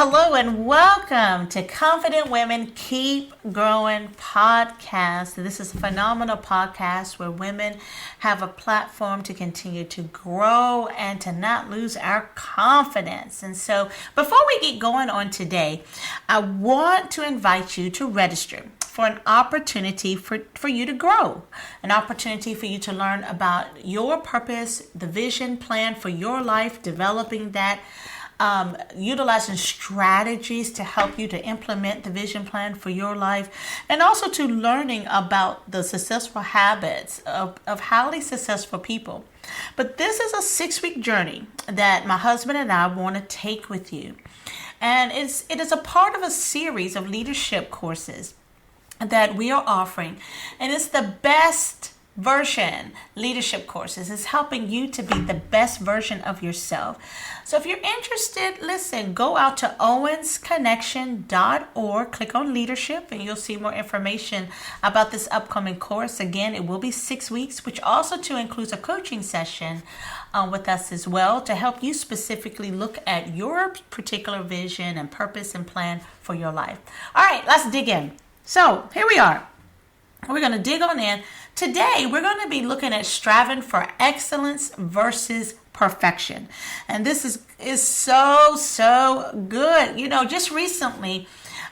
Hello and welcome to Confident Women Keep Growing podcast. This is a phenomenal podcast where women have a platform to continue to grow and to not lose our confidence. And so before we get going on today, I want to invite you to register for an opportunity for you to grow, an opportunity for you to learn about your purpose, the vision plan for your life, developing that, utilizing strategies to help you to implement the vision plan for your life, and also to learning about the successful habits of highly successful people. But this is a 6-week journey that my husband and I want to take with you. And it is a part of a series of leadership courses that we are offering. And it's the best version leadership courses. Is helping you to be the best version of yourself. So if you're interested, listen, go out to owensconnection.org, click on leadership, and you'll see more information about this upcoming course. Again, it will be 6 weeks, which also too includes a coaching session with us as well to help you specifically look at your particular vision and purpose and plan for your life. All right, let's dig in. So here we are. We're going to dig on in. Today, we're going to be looking at striving for excellence versus perfection. And this is so good. You know, just recently,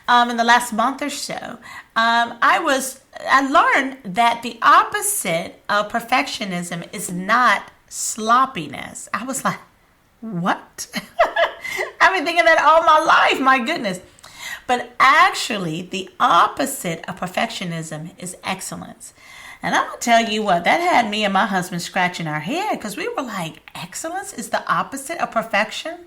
in the last month or so, I learned that the opposite of perfectionism is not sloppiness. I was like, what? I've been thinking that all my life, my goodness. But actually, the opposite of perfectionism is excellence. And I'm going to tell you what, that had me and my husband scratching our head because we were like, excellence is the opposite of perfection?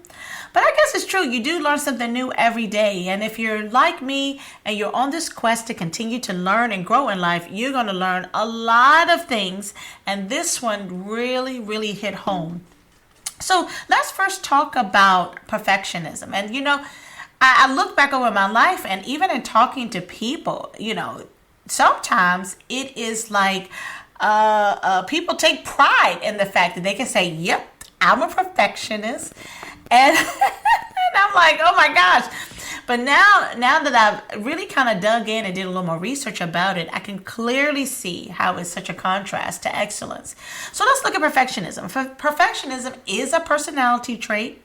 But I guess it's true. You do learn something new every day. And if you're like me and you're on this quest to continue to learn and grow in life, you're going to learn a lot of things. And this one really hit home. So let's first talk about perfectionism. And, you know, I look back over my life, and even in talking to people, you know, sometimes it is like people take pride in the fact that they can say, yep, I'm a perfectionist. And, and I'm like, oh my gosh. But now that I've really kind of dug in and did a little more research about it, I can clearly see how it's such a contrast to excellence. So let's look at perfectionism. Perfectionism is a personality trait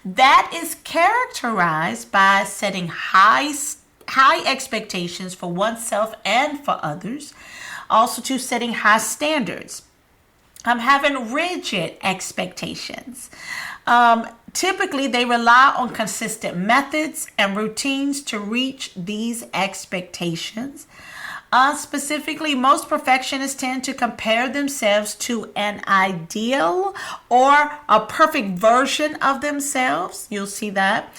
that is characterized by setting high expectations for oneself and for others. Also to setting high standards. Having rigid expectations. Typically, they rely on consistent methods and routines to reach these expectations. Specifically, most perfectionists tend to compare themselves to an ideal or a perfect version of themselves. You'll see that.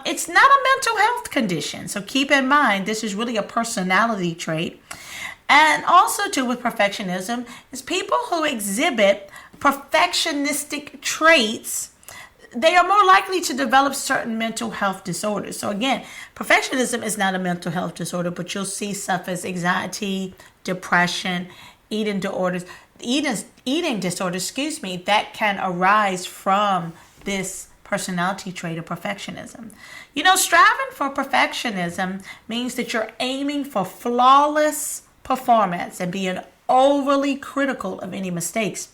It's not a mental health condition. So keep in mind, this is really a personality trait. And also too with perfectionism is people who exhibit perfectionistic traits, they are more likely to develop certain mental health disorders. So again, perfectionism is not a mental health disorder, but you'll see stuff as anxiety, depression, eating disorders, that can arise from this personality trait of perfectionism. You know, striving for perfectionism means that you're aiming for flawless performance and being overly critical of any mistakes.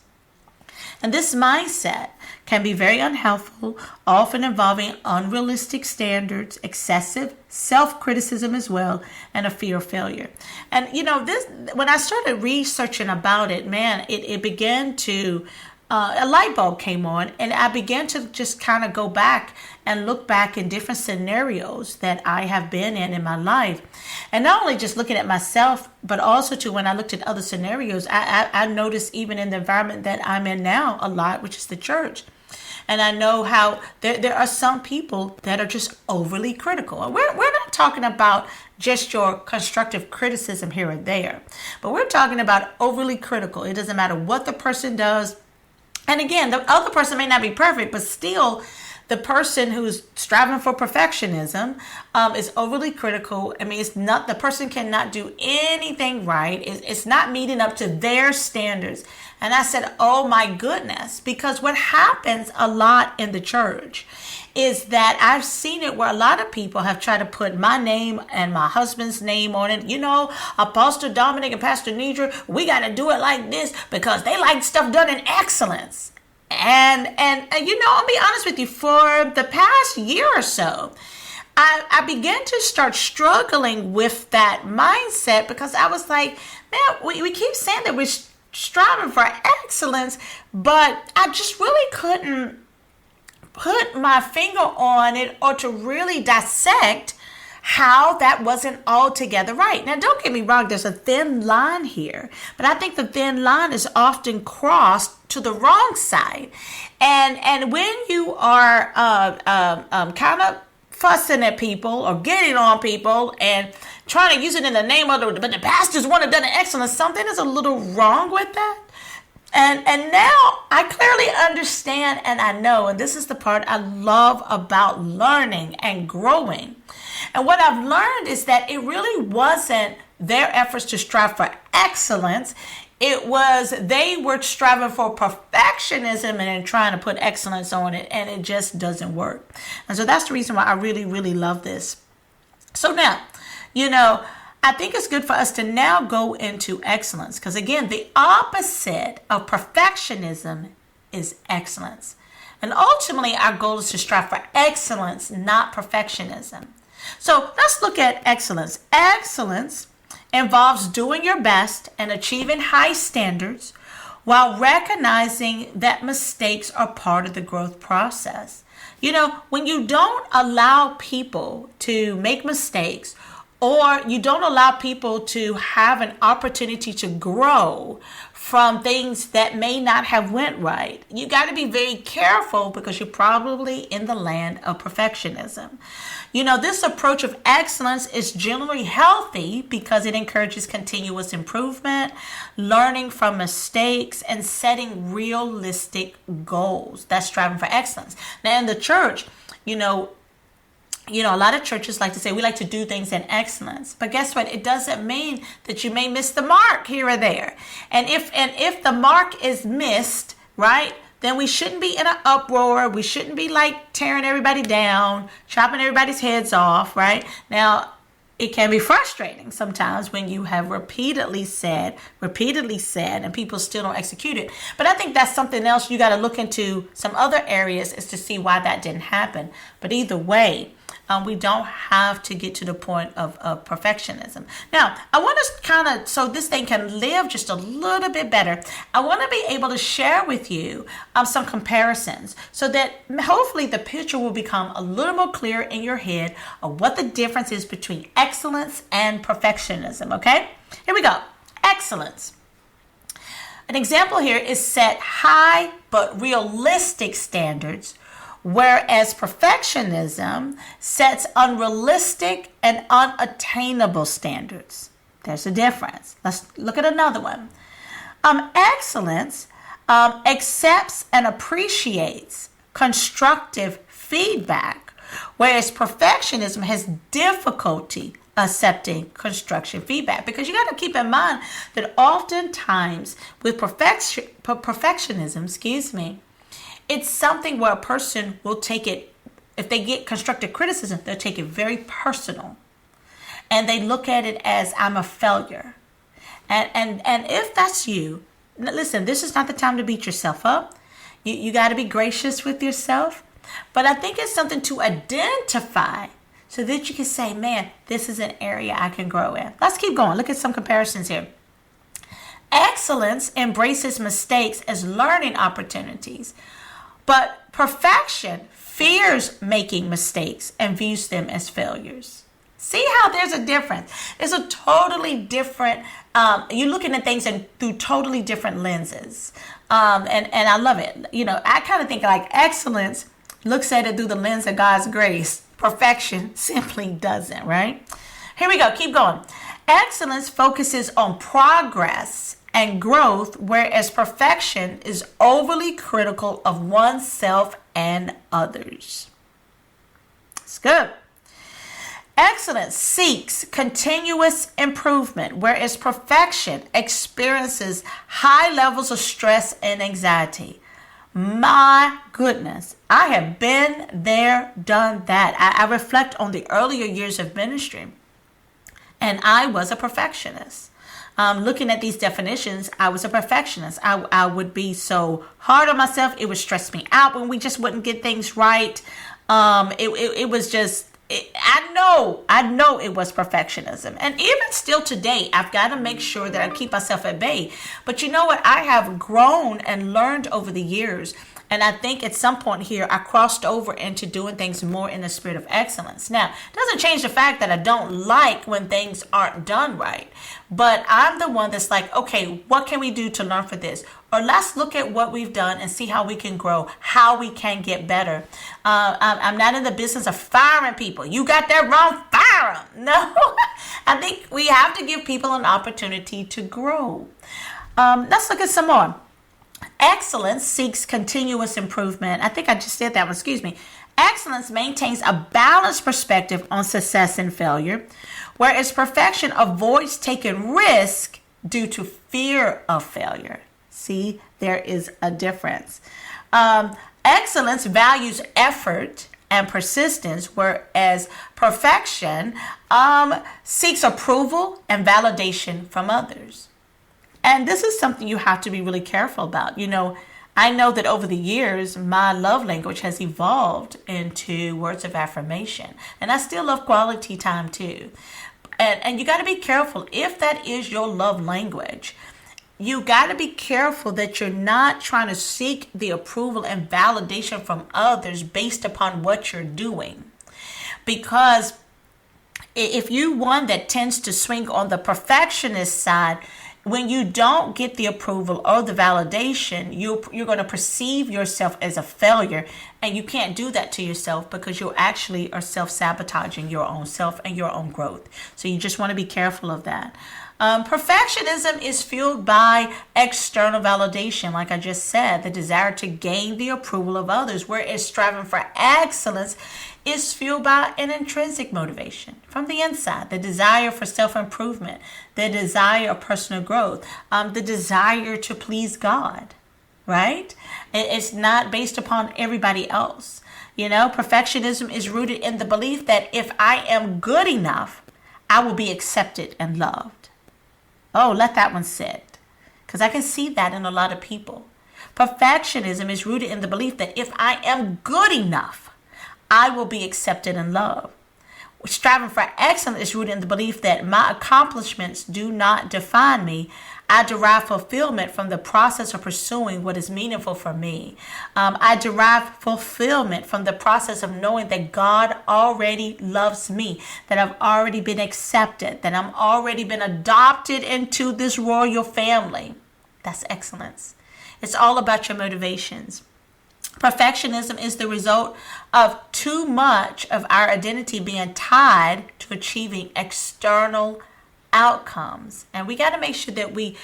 And this mindset can be very unhelpful, often involving unrealistic standards, excessive self-criticism as well, and a fear of failure. And, you know, this, when I started researching about it, man, it began to, a light bulb came on, and I began to just kind of go back and look back in different scenarios that I have been in my life. And not only just looking at myself, but also too, when I looked at other scenarios, I noticed even in the environment that I'm in now a lot, which is the church. And I know how there are some people that are just overly critical. And we're not talking about just your constructive criticism here or there, but we're talking about overly critical. It doesn't matter what the person does. And again, the other person may not be perfect, but still the person who's striving for perfectionism is overly critical. I mean, it's not, the person cannot do anything right. It's not meeting up to their standards. And I said, oh my goodness, because what happens a lot in the church is that I've seen it where a lot of people have tried to put my name and my husband's name on it. You know, Apostle Dominic and Pastor Nedra, we got to do it like this because they like stuff done in excellence. And you know, I'll be honest with you, for the past year or so, I began to start struggling with that mindset because I was like, man, we keep saying that we're striving for excellence, but I just really couldn't put my finger on it or to really dissect how that wasn't altogether right. Now, don't get me wrong, there's a thin line here, but I think the thin line is often crossed to the wrong side. And when you are kind of fussing at people or getting on people and trying to use it in the name of but the pastors want to done an excellence, something is a little wrong with that. And now I clearly understand and I know, and this is the part I love about learning and growing. And what I've learned is that it really wasn't their efforts to strive for excellence. It was they were striving for perfectionism and then trying to put excellence on it, and it just doesn't work. And so that's the reason why I really, really love this. So now, you know, I think it's good for us to now go into excellence because, again, the opposite of perfectionism is excellence. And ultimately, our goal is to strive for excellence, not perfectionism. So let's look at excellence. Excellence involves doing your best and achieving high standards while recognizing that mistakes are part of the growth process. You know, when you don't allow people to make mistakes, or you don't allow people to have an opportunity to grow from things that may not have went right, you got to be very careful because you're probably in the land of perfectionism. You know, this approach of excellence is generally healthy because it encourages continuous improvement, learning from mistakes, and setting realistic goals. That's striving for excellence. Now, in the church, you know, a lot of churches like to say we like to do things in excellence, but guess what? It doesn't mean that you may miss the mark here or there. And if the mark is missed, right, then we shouldn't be in an uproar. We shouldn't be like tearing everybody down, chopping everybody's heads off, right? Now, it can be frustrating sometimes when you have repeatedly said, and people still don't execute it. But I think that's something else you got to look into some other areas is to see why that didn't happen. But either way, we don't have to get to the point of perfectionism. Now, I want to kind of, so this thing can live just a little bit better, I want to be able to share with you some comparisons so that hopefully the picture will become a little more clear in your head of what the difference is between excellence and perfectionism, okay? Here we go. Excellence. An example here is set high but realistic standards, whereas perfectionism sets unrealistic and unattainable standards. There's a difference. Let's look at another one. Excellence accepts and appreciates constructive feedback, whereas perfectionism has difficulty accepting constructive feedback. Because you got to keep in mind that oftentimes with perfectionism, it's something where a person will take it, if they get constructive criticism, they'll take it very personal. And they look at it as, I'm a failure. And if that's you, listen, this is not the time to beat yourself up. You got to be gracious with yourself. But I think it's something to identify so that you can say, man, this is an area I can grow in. Let's keep going. Look at some comparisons here. Excellence embraces mistakes as learning opportunities. But perfection fears making mistakes and views them as failures. See how there's a difference? It's a totally different, you're looking at things through totally different lenses. And I love it. You know, I kind of think like excellence looks at it through the lens of God's grace. Perfection simply doesn't, right? Here we go. Keep going. Excellence focuses on progress and growth, whereas perfection is overly critical of oneself and others. It's good. Excellence seeks continuous improvement, whereas perfection experiences high levels of stress and anxiety. My goodness, I have been there, done that. I reflect on the earlier years of ministry, and I was a perfectionist. Looking at these definitions, I was a perfectionist. I would be so hard on myself. It would stress me out when we just wouldn't get things right. It was just, I know it was perfectionism. And even still today, I've got to make sure that I keep myself at bay. But you know what? I have grown and learned over the years. And I think at some point here, I crossed over into doing things more in the spirit of excellence. Now, it doesn't change the fact that I don't like when things aren't done right. But I'm the one that's like, okay, what can we do to learn from this? Or let's look at what we've done and see how we can grow, how we can get better. I'm not in the business of firing people. You got that wrong, fire them. No, I think we have to give people an opportunity to grow. Let's look at some more. Excellence seeks continuous improvement. I think I just said that one, excuse me. Excellence maintains a balanced perspective on success and failure, whereas perfection avoids taking risk due to fear of failure. See, there is a difference. Excellence values effort and persistence, whereas perfection seeks approval and validation from others. And this is something you have to be really careful about. You know, I know that over the years, my love language has evolved into words of affirmation. And I still love quality time too. And you got to be careful. If that is your love language, you got to be careful that you're not trying to seek the approval and validation from others based upon what you're doing. Because if you're one that tends to swing on the perfectionist side, when you don't get the approval or the validation, you're going to perceive yourself as a failure, and you can't do that to yourself because you actually are self-sabotaging your own self and your own growth. So you just want to be careful of that. Perfectionism is fueled by external validation, like I just said, the desire to gain the approval of others, whereas striving for excellence is fueled by an intrinsic motivation from the inside, the desire for self-improvement, the desire of personal growth, the desire to please God, right? It's not based upon everybody else. You know, perfectionism is rooted in the belief that if I am good enough, I will be accepted and loved. Oh, let that one sit, because I can see that in a lot of people. Perfectionism is rooted in the belief that if I am good enough, I will be accepted and loved. Striving for excellence is rooted in the belief that my accomplishments do not define me. I derive fulfillment from the process of pursuing what is meaningful for me. I derive fulfillment from the process of knowing that God already loves me, that I've already been accepted, that I'm already been adopted into this royal family. That's excellence. It's all about your motivations. Perfectionism is the result of too much of our identity being tied to achieving external outcomes. And we got to make sure that we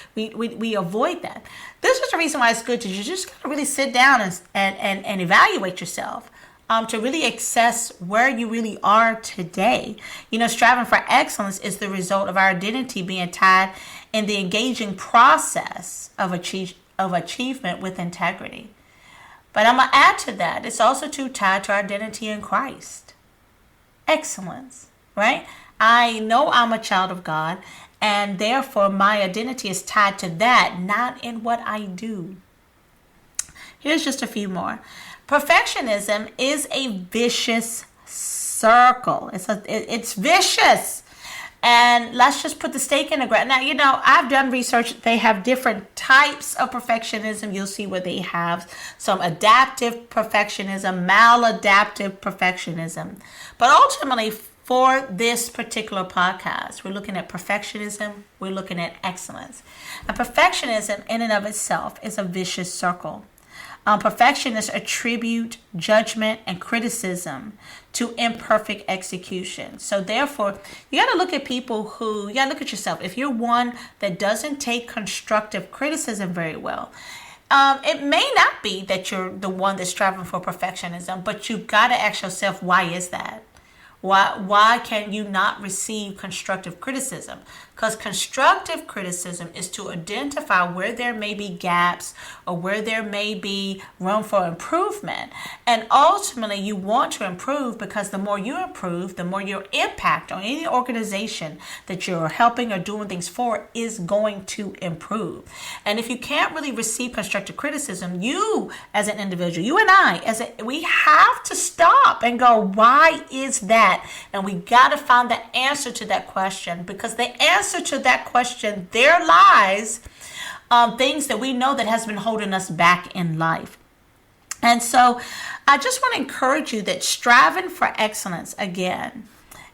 avoid that. This is the reason why it's good to just got to really sit down and evaluate yourself. To really assess where you really are today. You know, striving for excellence is the result of our identity being tied in the engaging process of achievement with integrity. But I'm going to add to that, it's also too tied to our identity in Christ. Excellence, right? I know I'm a child of God, and therefore my identity is tied to that, not in what I do. Here's just a few more. Perfectionism is a vicious circle. It's vicious. And let's just put the stake in the ground. Now, you know, I've done research. They have different types of perfectionism. You'll see where they have some adaptive perfectionism, maladaptive perfectionism. But ultimately, for this particular podcast, we're looking at perfectionism. We're looking at excellence. And perfectionism in and of itself is a vicious circle. Perfectionists attribute judgment and criticism to imperfect execution. So therefore, you got to look at you got to look at yourself. If you're one that doesn't take constructive criticism very well, it may not be that you're the one that's striving for perfectionism, but you've got to ask yourself, why is that? Why can you not receive constructive criticism? Because constructive criticism is to identify where there may be gaps or where there may be room for improvement. And ultimately, you want to improve, because the more you improve, the more your impact on any organization that you're helping or doing things for is going to improve. And if you can't really receive constructive criticism, you as an individual, you and I, we have to stop and go, why is that? And we got to find the answer to that question, because the answer to that question, there lies things that we know that has been holding us back in life. And so I just want to encourage you that striving for excellence, again,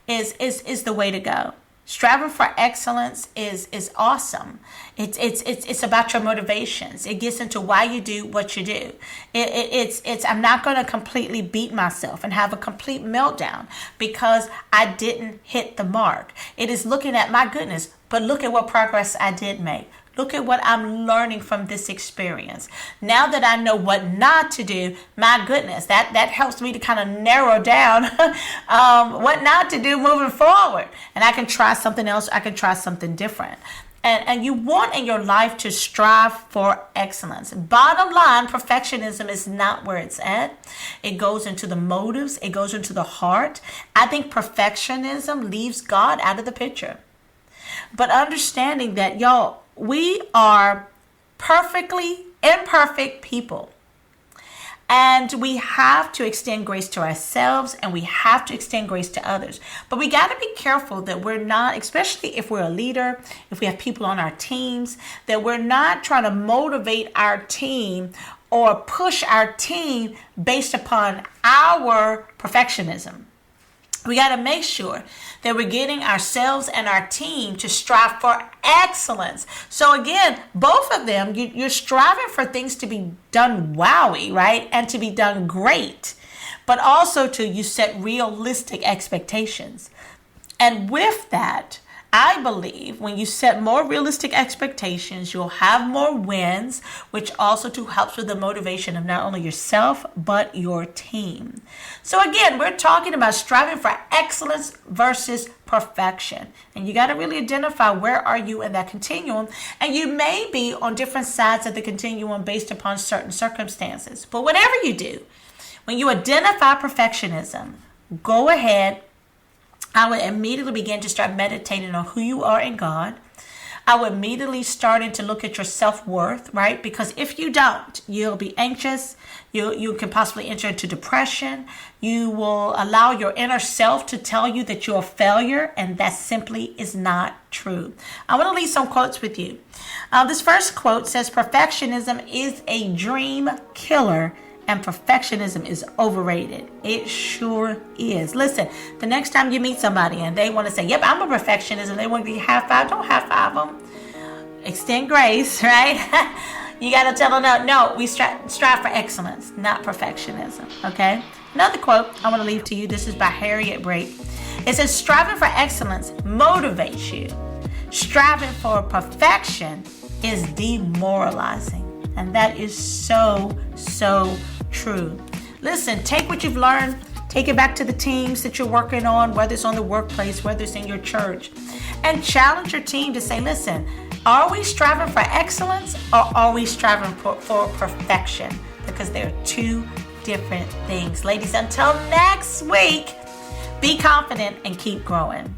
is the way to go. Striving for excellence is awesome. It's about your motivations. It gets into why you do what you do. I'm not going to completely beat myself and have a complete meltdown because I didn't hit the mark. It is looking at, my goodness, but look at what progress I did make. Look at what I'm learning from this experience. Now that I know what not to do, my goodness, that helps me to kind of narrow down what not to do moving forward. And I can try something else. I can try something different. And you want in your life to strive for excellence. Bottom line, perfectionism is not where it's at. It goes into the motives. It goes into the heart. I think perfectionism leaves God out of the picture. But understanding that, y'all, we are perfectly imperfect people. And we have to extend grace to ourselves, and we have to extend grace to others. But we got to be careful that we're not, especially if we're a leader, if we have people on our teams, that we're not trying to motivate our team or push our team based upon our perfectionism. We got to make sure that we're getting ourselves and our team to strive for excellence. So again, both of them, you're striving for things to be done wowie, right? And to be done great, but also you set realistic expectations. And with that, I believe when you set more realistic expectations, you'll have more wins, which also helps with the motivation of not only yourself, but your team. So again, we're talking about striving for excellence versus perfection. And you got to really identify where are you in that continuum. And you may be on different sides of the continuum based upon certain circumstances. But whatever you do, when you identify perfectionism, go ahead. I would immediately begin to start meditating on who you are in God. I would immediately start to look at your self-worth, right? Because if you don't, you'll be anxious. You can possibly enter into depression. You will allow your inner self to tell you that you're a failure, and that simply is not true. I want to leave some quotes with you. This first quote says, "Perfectionism is a dream killer, and perfectionism is overrated." It sure is. Listen, the next time you meet somebody and they want to say, yep, I'm a perfectionist, and they want to be high five, don't high five them. Extend grace, right? You got to tell them, no, we strive for excellence, not perfectionism, okay? Another quote I want to leave to you. This is by Harriet Brake. It says, "Striving for excellence motivates you. Striving for perfection is demoralizing." And that is so true. Listen, take what you've learned, take it back to the teams that you're working on, whether it's on the workplace, whether it's in your church, and challenge your team to say, listen, are we striving for excellence, or are we striving for perfection? Because they're two different things. Ladies, until next week, be confident and keep growing.